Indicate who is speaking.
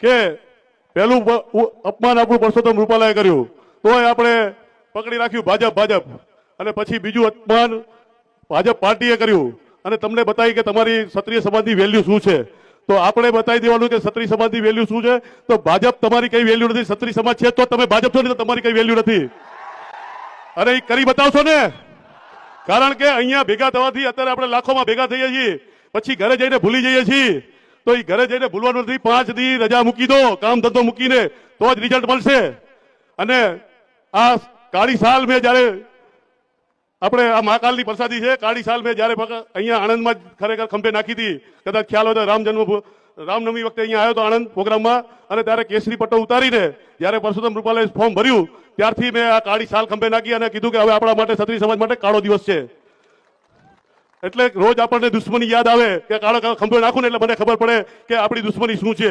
Speaker 1: કે પહેલું અપમાન આપણું પરસોત્તમ રૂપાલાએ કર્યું, તોય આપણે પકડી રાખ્યું ભાજપ, અને પછી બીજું અપમાન ભાજપ પાર્ટીએ કર્યું, અને તમને બતાવી કે તમારી ક્ષત્રિય સમાજની વેલ્યુ શું છે. તો આપણે બતાવી દેવાનું કે ક્ષત્રિય સમાજની વેલ્યુ શું છે. તો ભાજપ તમારી કઈ વેલ્યુ નથી, ક્ષત્રિય સમાજ છે તો તમે ભાજપ છો, નહીં તો તમારી કઈ વેલ્યુ નથી. અરે એ કરી બતાવશો ને, કારણ કે અહીંયા ભેગા થવાથી અત્યારે આપણે લાખોમાં ભેગા થઈએ છીએ, પછી ઘરે જઈને ભૂલી જઈએ છીએ. તો એ ઘરે જઈને ભૂલવાનું નથી, 5 દી રજા મૂકી દો, કામ ધંધો મૂકીને, તો જ રિઝલ્ટ મળશે. અને આ કાળી સાલ મેં જયારે આપણે આ મહાકાલની પ્રસાદી છે, કાળી સાલ મેં જયારે અહીંયા આણંદમાં ખરેખર ખંભે નાખી હતી, કદાચ ખ્યાલ હોય તો રામનવમી વખતે અહીંયા આવ્યો હતો આણંદ પ્રોગ્રામમાં, અને ત્યારે કેસરી પટ્ટો ઉતારીને જયારે પરસોત્તમ રૂપાલાએ ફોર્મ ભર્યું ત્યારથી મેં આ કાળી સાલ ખંભે નાખી અને કીધું કે હવે આપણા માટે ક્ષત્રિય સમાજ માટે કાળો દિવસ છે. એટલે રોજ આપણને દુશ્મની યાદ આવે કે કાળો ખંભે નાખું ને એટલે મને ખબર પડે કે આપણી દુશ્મની શું છે.